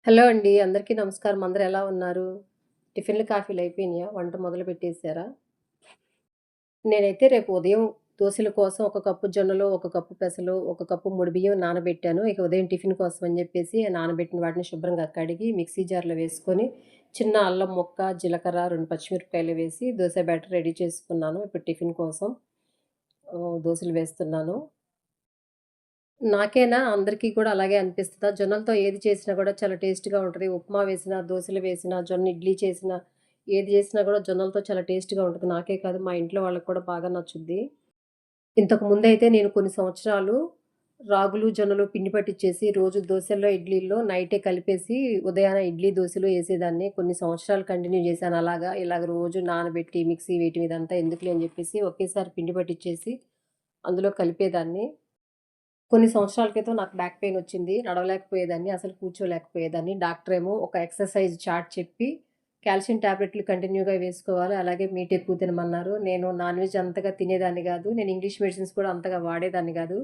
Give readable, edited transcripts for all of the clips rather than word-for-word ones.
Hello అండి. అందరికీ నమస్కారం. అందరూ ఎలా ఉన్నారు? టిఫిన్‌లు, కాఫీలు అయిపోయినాయా? వంట మొదలు పెట్టేసారా? నేనైతే రేపు ఉదయం దోసల కోసం ఒక కప్పు జొన్నలు, ఒక కప్పు పెసలు, ఒక కప్పు ముడి బియ్యం నానబెట్టాను. ఇక ఉదయం టిఫిన్ కోసం అని చెప్పేసి నానబెట్టిన వాటిని శుభ్రంగా కడిగి మిక్సీ జార్‌లో వేసుకొని, చిన్న అల్లం ముక్క, జీలకర్ర, 2 పచ్చిమిరపకాయలు వేసి దోస బ్యాటర్ రెడీ చేసుకున్నాను. ఇప్పుడు టిఫిన్ కోసం దోసలు వేస్తున్నాను. నాకేనా? అందరికీ కూడా అలాగే అనిపిస్తదా? జొన్నలతో ఏది చేసినా గూడా చాలా టేస్ట్‌గా ఉంటది. ఉప్మా వేసినా, దోసలు వేసినా, జొన్న ఇడ్లీ చేసినా, ఏది చేసినా గూడా జొన్నలతో చాలా టేస్ట్‌గా ఉంటది. నాకే కాదు మా ఇంట్లో వాళ్ళకి కూడా బాగా నచ్చుద్ది. ఇంతకు ముందైతే నేను కొన్ని సంవత్సరాలు రాగులు, జొన్నలు పిండి పట్టిచ్చేసి రోజు దోసల్లో, ఇడ్లీల్లో నైటే కలిపేసి ఉదయాన ఇడ్లీ, దోసలు ఏసేదాన్ని. కొన్ని సంవత్సరాలు కంటిన్యూ చేశాను అలాగా. ఇలాగ రోజు నానబెట్టి మిక్సీ వేయటం ఇదంతా ఎందుకులే అని జెప్పేసి ఒకేసారి పిండి పట్టిచ్చేసి అందులో కలిపేదాన్ని. కొన్ని సంవత్సరాల క్రితం నాకు బ్యాక్ పెయిన్ వచ్చింది. నడవలేకపోయేదాన్ని. అసలు కూర్చోలేకపోయేదాన్ని. డాక్టరేమో ఒక ఎక్సర్‌సైజ్ చార్ట్ చెప్పి, కాల్షియం టాబ్లెట్లు కంటిన్యూగా వేసుకోవాలి. అలాగే మీట్ ఎక్కువ తినమన్నారు. నేను నాన్ వెజ్ అంతగా తినేదాన్ని గాదు. నేను ఇంగ్లీష్ మెడిసిన్స్ కూడా అంతగా వాడేదాన్ని గాదు.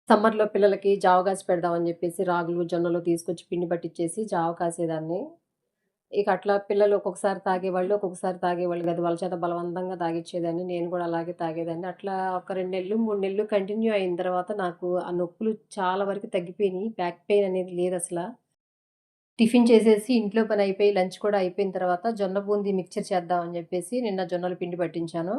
సమ్మర్‌లో పిల్లలకి జావ కాసి పెడదామని జెప్పేసి రాగులు, జొన్నలు తీసుకొచ్చి పిండి పట్టిచ్చేసి జావ కాసేదాన్ని. ఇక అట్లా పిల్లలు ఒక్కొక్కసారి తాగేవాళ్ళు, ఒక్కొక్కసారి తాగేవాళ్ళు కాదు. వాళ్ళ చేత బలవంతంగా తాగిచ్చేదాన్ని. నేను కూడా అలాగే తాగేదాన్ని. అట్లా ఒక 2 నెలలు, 3 నెలలు కంటిన్యూ అయిన తర్వాత నాకు ఆ నొప్పులు చాలా వరకు తగ్గిపోయినియి. బ్యాక్ పెయిన్ అనేది లేదసల. టిఫిన్ చేసేసి ఇంట్లో పని అయిపోయి లంచ్ కూడా అయిపోయిన తర్వాత జొన్న బూందీ మిక్చర్ చేద్దాం అని చెప్పేసి నిన్న జొన్నల పిండి పట్టించాను.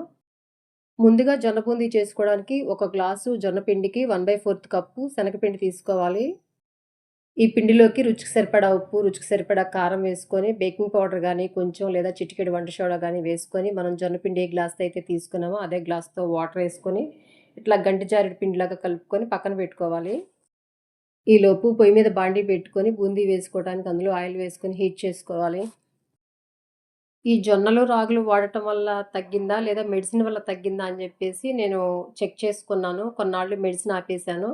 ముందుగా జొన్న బూందీ చేసుకోవడానికి ఒక గ్లాసు జొన్న పిండికి 1/4 కప్పు శనగపిండి తీసుకోవాలి. ఈ పిండిలోకి రుచికి సరిపడా ఉప్పు, రుచికి సరిపడా కారం వేసుకొని, బేకింగ్ పౌడర్ గానీ, కొంచెం లేదా చిటికెడు వంట సోడా గానీ వేసుకొని, మనం జొన్న పిండి ఏ గ్లాస్‌తో అయితే తీసుకున్నామో, అదే గ్లాస్‌తో వాటరేసుకొని, ఇట్లా గంటి జారుడు పిండిలాగా కలుపుకొని పక్కన పెట్టుకోవాలి. ఈలోపు పొయ్యి మీద బాండీ పెట్టుకొని, బూందీ వేసుకోవడానికి అందులో ఆయిల్ వేసుకొని హీట్ చేసుకోవాలి. ఈ జొన్నలు, రాగులు వాడటం వల్ల తగ్గిందా? లేదా మెడిసిన్ వల్ల తగ్గిందా? అని జెప్పేసి నేను చెక్ చేసుకున్నాను. కొన్నాళ్ళు మెడిసిన్ ఆపేశాను.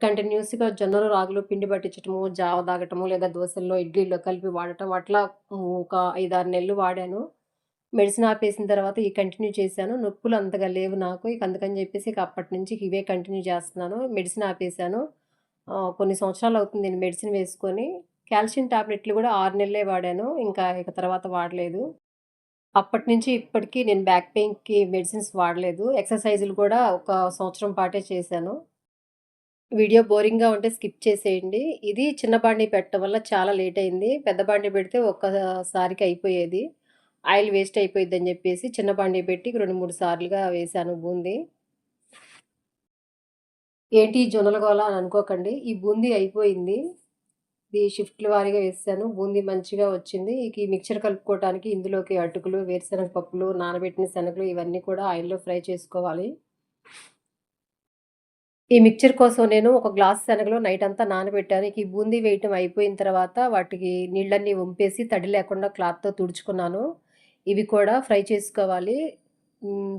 కంటిన్యూస్‌గా జొన్నలు, రాగులు పిండి పట్టించటము, జావ తాగటము, లేదా దోసల్లో, ఇడ్లీల్లో కలిపి వాడటం అట్లా ఒక 5, 6 నెలలు వాడాను. మెడిసిన్ ఆపేసిన తర్వాత ఇయి కంటిన్యూ చేశాను. నొప్పులు అంతగా లేవు నాకు. ఇక అందుకని జెప్పేసి ఇక అప్పటినుంచి ఇవే కంటిన్యూ చేస్తున్నాను. మెడిసిన్ ఆపేశాను. కొన్ని సంవత్సరాలవుతుంది నేను మెడిసిన్ వేసుకొని. కాల్షియం టాబ్లెట్లు గూడా 6 నెలలే వాడాను. ఇక తర్వాత వాడలేదు. అప్పటినుంచి ఇప్పటికి నేను బ్యాక్ పెయిన్‌కి మెడిసిన్స్ వాడలేదు. ఎక్సర్‌సైజులు కూడా ఒక సంవత్సరం పాటే చేశాను. వీడియో బోరింగ్‌గా ఉంటే స్కిప్ చేసేయండి. ఇది చిన్న బాండీ పెట్టడం వల్ల చాలా లేట్ అయింది. పెద్ద బాండీ పెడితే ఒక్కసారికి అయిపోయేది. ఆయిల్ వేస్ట్ అయిపోయిద్దని జెప్పేసి చిన్న బాండీ పెట్టి 2, 3 సార్లుగా వేశాను బూందీ. ఏంటి ఈ జొన్నల గోల అని అనుకోకండి. ఈ బూందీ అయిపోయింది. ఇది షిఫ్ట్‌ల వారీగా వేసేసాను. బూందీ మంచిగా వచ్చింది. ఇక ఈ మిక్చర్ కలుపుకోవటానికి ఇందులోకి అటుకులు, వేరుశనగ పప్పులు, నానబెట్టిన శనగలు ఇవన్నీ కూడా ఆయిల్‌లో ఫ్రై చేసుకోవాలి. ఈ మిక్చర్ కోసం నేను ఒక గ్లాస్ శనగలు నైటంతా నానబెట్టాను. ఇక ఈ బూందీ వేయటం అయిపోయిన తర్వాత వాటికి నీళ్ళన్నీ వంపేసి తడి లేకుండా క్లాత్‌తో తుడుచుకున్నాను. ఇవి కూడా ఫ్రై చేసుకోవాలి.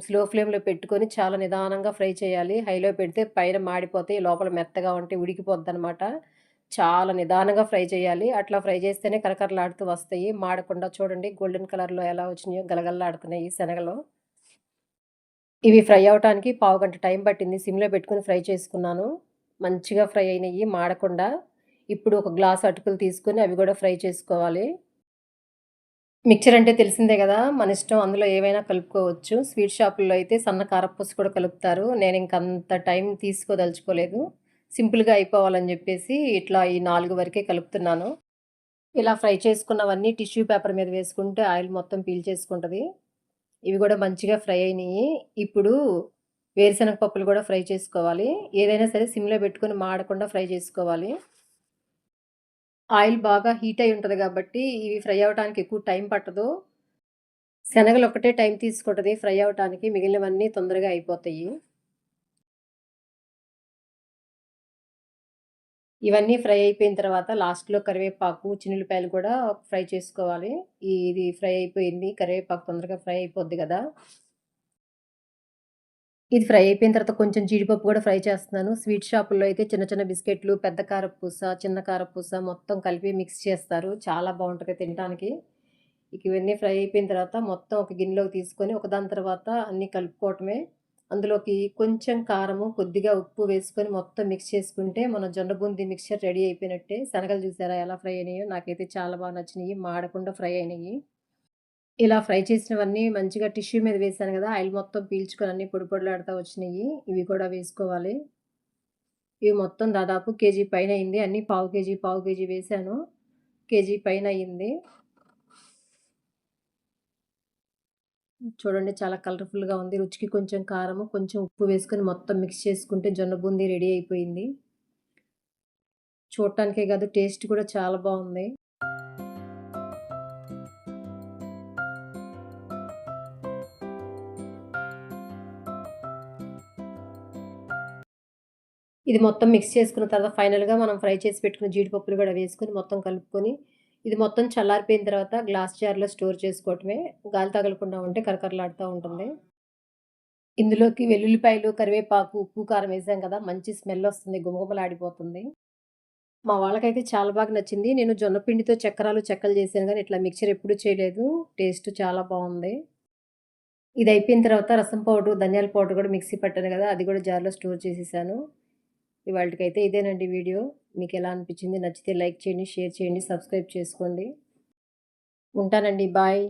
స్లో ఫ్లేమ్‌లో పెట్టుకొని చాలా నిదానంగా ఫ్రై చేయాలి. హైలో పెడితే పైన మాడిపోతాయి. లోపల మెత్తగా ఉంటే ఉడికిపోద్దనమాట. చాలా నిదానంగా ఫ్రై చేయాలి. అట్లా ఫ్రై చేస్తేనే కరకరలాడుతూ వస్తాయి. మాడకుండా చూడండి గోల్డెన్ కలర్‌లో ఎలా వచ్చినాయో గలగల్లాడుతున్నాయి శనగలు. ఇవి ఫ్రై అవ్వటానికి పావుగంట టైం పట్టింది. సిమ్‌లో పెట్టుకొని ఫ్రై చేసుకున్నాను. మంచిగా ఫ్రై అయినయి మాడకుండా. ఇప్పుడు ఒక గ్లాస్ అటుకులు తీసుకొని అవి గూడా ఫ్రై చేసుకోవాలి. మిక్చర్ అంటే తెలిసిందే గదా! మనిష్టం అందులో ఏవైనా కలుపుకోవచ్చు. స్వీట్ షాపుల్లో అయితే సన్న కారప్పూస కూడా కలుపుతారు. నేనింక అంత టైం తీసుకోదలుచుకోలేదు. సింపుల్‌గా అయిపోవాలని జెప్పేసి ఇట్లా ఈ 4 వరకే కలుపుతున్నాను. ఇలా ఫ్రై చేసుకున్నవన్నీ టిష్యూ పేపర్ మీద వేసుకుంటే ఆయిల్ మొత్తం పీల్చేసుకుంటది. ఇవి గూడా మంచిగా ఫ్రై అయినియి. ఇప్పుడు వేరుశనగ పప్పులు గూడా ఫ్రై చేసుకోవాలి. ఏదైనా సరే సిమ్‌లో పెట్టుకొని మాడకుండా ఫ్రై చేసుకోవాలి. ఆయిల్ బాగా హీట్ అయ్యి ఉంటది గాబట్టి, ఇవి ఫ్రై అవ్వటానికి ఎక్కువ టైం పట్టదు. శనగలు ఒక్కటే టైం తీసుకుంటది ఫ్రై అవ్వటానికి. మిగిలినవన్నీ తొందరగా అయిపోతాయి. ఇవన్నీ ఫ్రై అయిపోయిన తర్వాత లాస్ట్‌లో కరివేపాకు, చిన్నుల్లిపాయలు కూడా ఫ్రై చేసుకోవాలి. ఇది ఫ్రై అయిపోయింది. కరివేపాకు తొందరగా ఫ్రై అయిపోద్ది గదా! ఇది ఫ్రై అయిపోయిన తర్వాత కొంచెం జీడిపప్పు గూడా ఫ్రై చేస్తున్నాను. స్వీట్ షాపుల్లో అయితే చిన్న చిన్న బిస్కెట్‌లు, పెద్ద కారపూస, చిన్న కారపూస మొత్తం కలిపి మిక్స్ చేస్తారు. చాలా బావుంటది తినటానికి. ఇక ఇవన్నీ ఫ్రై అయిపోయిన తర్వాత మొత్తం ఒక గిన్నెలోకి తీసుకొని ఒకదాని తర్వాత అన్నీ కలుపుకోవటమే. అందులోకి కొంచెం కారము, కొద్దిగా ఉప్పు వేసుకొని మొత్తం మిక్స్ చేసుకుంటే మన జొన్న బూందీ మిక్స్చర్ రెడీ అయిపోయినట్టే. శనగలు చూసారా ఎలా ఫ్రై అయినాయో? నాకైతే చాలా బాగా నచ్చినియి. మాడకుండా ఫ్రై అయినియి. ఇలా ఫ్రై చేసినవన్నీ మంచిగా టిష్యూ మీద వేశాను గదా! ఆయిల్ మొత్తం పీల్చుకొని అన్నీ పొడి పొడిలాడుతా వచ్చినియి. ఇవి కూడా వేసుకోవాలి. ఇవి మొత్తం దాదాపు కేజీ పైనయింది. అన్నీ పావు కేజీ, పావు కేజీ వేశాను. కేజీ పైనయింది. చూడండి చాలా కలర్‌ఫుల్‌గా ఉంది. రుచికి కొంచెం కారము, కొంచెం ఉప్పు వేసుకొని మొత్తం మిక్స్ చేసుకుంటే జొన్న బూందీ రెడీ అయిపోయింది. చూడటానికే కాదు టేస్ట్ కూడా చాలా బావుంది. ఇది మొత్తం మిక్స్ చేసుకున్న తర్వాత ఫైనల్‌గా మనం ఫ్రై చేసి పెట్టుకున్న జీడిపప్పులు గూడా వేసుకొని మొత్తం కలుపుకొని, ఇది మొత్తం చల్లారిపోయిన తర్వాత గ్లాస్ జార్‌లో స్టోర్ చేసుకోవటమే. గాలి తగలకుండా ఉంటే కరకరలాడుతా ఉంటుంది. ఇందులోకి వెల్లుల్లిపాయలు, కరివేపాకు, ఉప్పు, కారం వేసాం కదా! మంచి స్మెల్లొస్తుంది. గుమగుమలాడిపోతుంది. మా వాళ్ళకైతే చాలా బాగా నచ్చింది. నేను జొన్న పిండితో చక్కరాలు, చెక్కలు చేశాను గానీ, ఇట్లా మిక్చర్ ఎప్పుడు చేయలేదు. టేస్ట్ చాలా బావుంది. ఇదయిపోయిన తర్వాత రసం పౌడరు, ధనియాల పౌడర్ గూడా మిక్సీ పట్టాను గదా! అది గూడా జార్‌లో స్టోర్ చేసేసాను. ఇవాల్టికైతే ఇదేనండి వీడియో. మీకెలా అనిపించింది? నచ్చితే లైక్ చేయండి, షేర్ చేయండి, సబ్స్క్రైబ్ చేసుకోండి. ఉంటానండి. బాయ్.